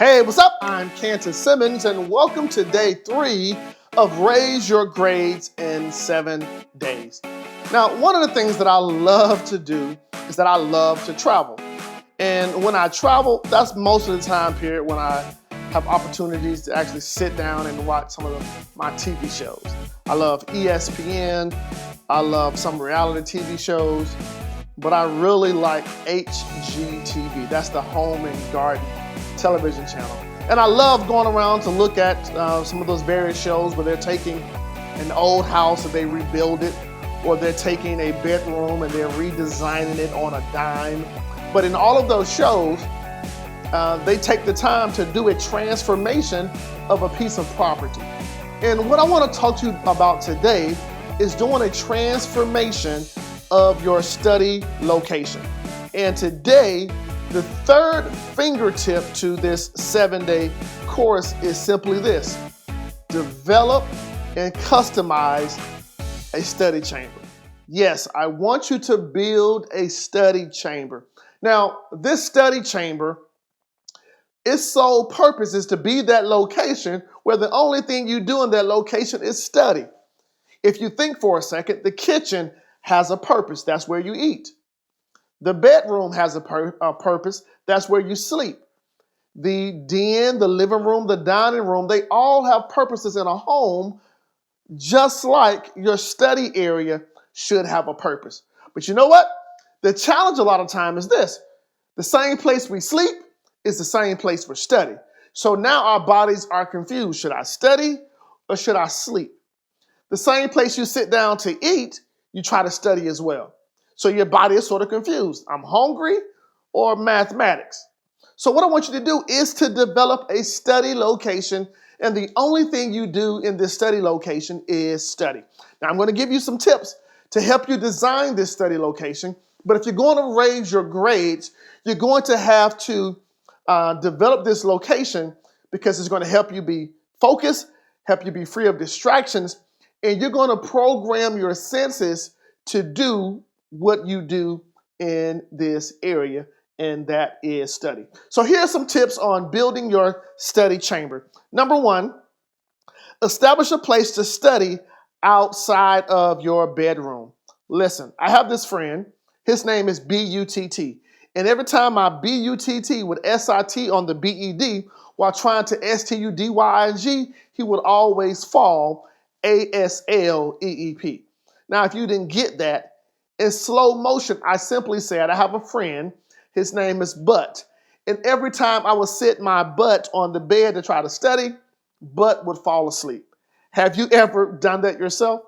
Hey, what's up? I'm Kantis Simmons, and welcome to day 3 of Raise Your Grades in 7 Days. Now, one of the things that I love to do is that I love to travel. And when I travel, that's most of the time period when I have opportunities to actually sit down and watch some of my TV shows. I love ESPN, I love some reality TV shows, but I really like HGTV. That's the Home and Garden television channel. And I love going around to look at some of those various shows where they're taking an old house and they rebuild it, or they're taking a bedroom and they're redesigning it on a dime. But in all of those shows, they take the time to do a transformation of a piece of property. And what I want to talk to you about today is doing a transformation of your study location. And today, the third fingertip to this 7-day course is simply this: develop and customize a study chamber. Yes, I want you to build a study chamber. Now, this study chamber, its sole purpose is to be that location where the only thing you do in that location is study. If you think for a second, the kitchen has a purpose. That's where you eat. The bedroom has a purpose. That's where you sleep. The den, the living room, the dining room, they all have purposes in a home, just like your study area should have a purpose. But you know what? The challenge a lot of time is this: the same place we sleep is the same place for study. So now our bodies are confused. Should I study or should I sleep? The same place you sit down to eat, you try to study as well. So your body is sort of confused. I'm hungry or mathematics. So what I want you to do is to develop a study location, and the only thing you do in this study location is study. Now I'm going to give you some tips to help you design this study location, but if you're going to raise your grades, you're going to have to develop this location because it's going to help you be focused, help you be free of distractions, and you're going to program your senses to do what you do in this area, and that is study. So here's some tips on building your study chamber. Number 1, establish a place to study outside of your bedroom. Listen, I have this friend. His name is B-U-T-T. And every time I B-U-T-T with S-I-T on the B-E-D while trying to S-T-U-D-Y-I-N-G, he would always fall A-S-L-E-E-P. Now, if you didn't get that, in slow motion, I simply said, I have a friend, his name is Butt. And every time I would sit my butt on the bed to try to study, Butt would fall asleep. Have you ever done that yourself?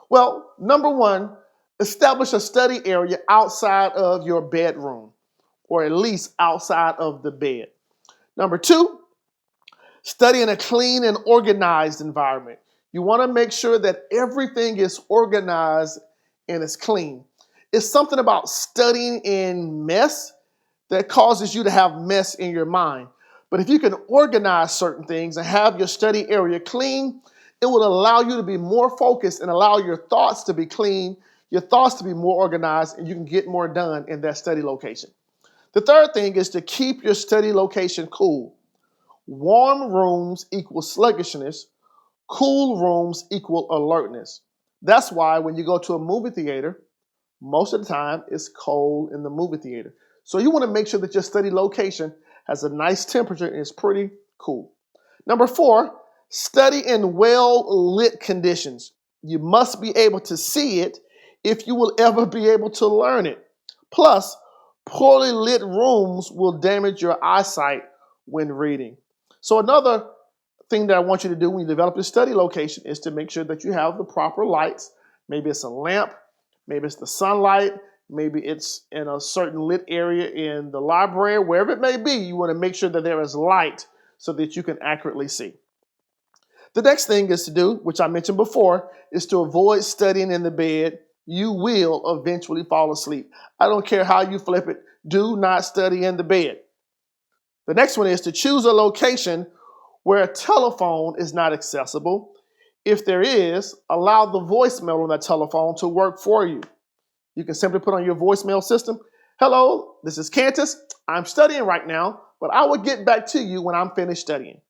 Well, number 1, establish a study area outside of your bedroom, or at least outside of the bed. Number 2, study in a clean and organized environment. You want to make sure that everything is organized and is clean. It's something about studying in mess that causes you to have mess in your mind. But if you can organize certain things and have your study area clean, it will allow you to be more focused and allow your thoughts to be clean, your thoughts to be more organized, and you can get more done in that study location. The third thing is to keep your study location cool. Warm rooms equal sluggishness. Cool rooms equal alertness. That's why when you go to a movie theater, most of the time it's cold in the movie theater. So you want to make sure that your study location has a nice temperature and is pretty cool. Number 4, study in well-lit conditions. You must be able to see it if you will ever be able to learn it. Plus, poorly lit rooms will damage your eyesight when reading. So another thing that I want you to do when you develop your study location is to make sure that you have the proper lights. Maybe it's a lamp, maybe it's the sunlight, maybe it's in a certain lit area in the library, wherever it may be. You want to make sure that there is light so that you can accurately see. The next thing is to do, which I mentioned before, is to avoid studying in the bed. You will eventually fall asleep. I don't care how you flip it. Do not study in the bed. The next one is to choose a location where a telephone is not accessible. If there is, allow the voicemail on that telephone to work for you. You can simply put on your voicemail system, "Hello, this is Kantis. I'm studying right now. but I will get back to you when I'm finished studying.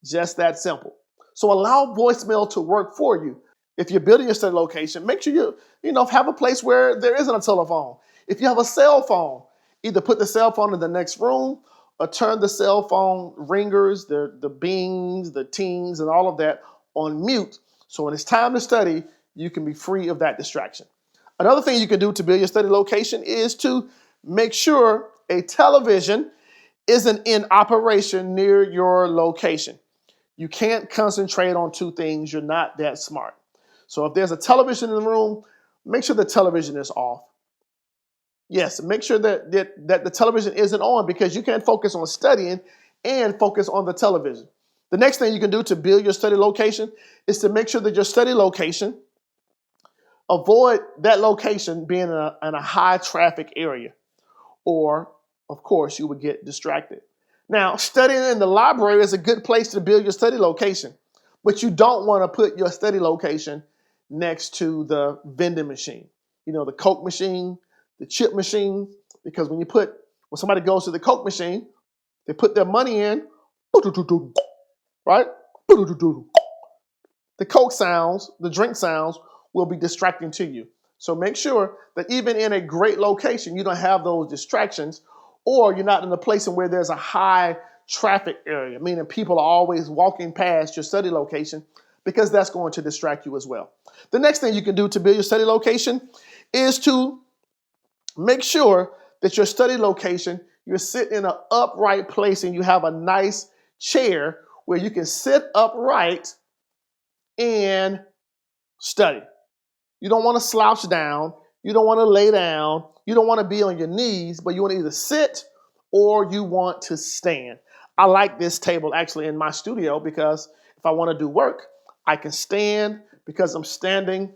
Just that simple. So allow voicemail to work for you. If you're building your study location, make sure you have a place where there isn't a telephone. If you have a cell phone, either put the cell phone in the next room or turn the cell phone ringers, the bings, the tings, and all of that on mute. So when it's time to study, you can be free of that distraction. Another thing you can do to build your study location is to make sure a television isn't in operation near your location. You can't concentrate on two things. You're not that smart. So if there's a television in the room, make sure the television is off. Yes, make sure that the television isn't on, because you can't focus on studying and focus on the television. The next thing you can do to build your study location is to make sure that your study location, avoid that location being in a high traffic area, or of course you would get distracted. Now, studying in the library is a good place to build your study location, but you don't want to put your study location next to the vending machine. The Coke machine, the chip machine, because when somebody goes to the Coke machine, they put their money in, right? The Coke sounds, the drink sounds will be distracting to you. So make sure that even in a great location, you don't have those distractions, or you're not in a place where there's a high traffic area, meaning people are always walking past your study location, because that's going to distract you as well. The next thing you can do to build your study location is to make sure that your study location, you're sitting in an upright place and you have a nice chair where you can sit upright and study. You don't want to slouch down. You don't want to lay down. You don't want to be on your knees, but you want to either sit or you want to stand. I like this table actually in my studio, because if I want to do work, I can stand. Because I'm standing,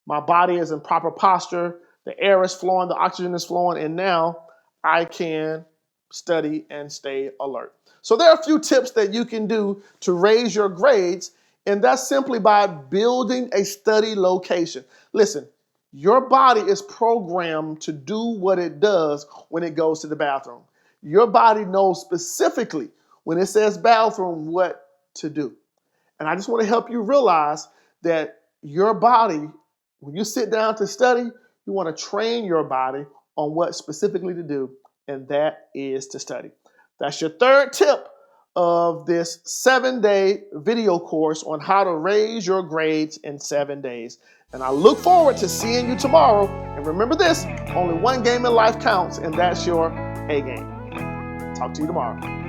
my body is in proper posture, the air is flowing, the oxygen is flowing, and now I can study and stay alert. So there are a few tips that you can do to raise your grades, and that's simply by building a study location. Listen, your body is programmed to do what it does when it goes to the bathroom. Your body knows specifically when it says bathroom what to do. And I just want to help you realize that your body, when you sit down to study, you want to train your body on what specifically to do, and that is to study. That's your third tip of this 7-day video course on how to raise your grades in 7 days. And I look forward to seeing you tomorrow. And remember this, only one game in life counts, and that's your A game. Talk to you tomorrow.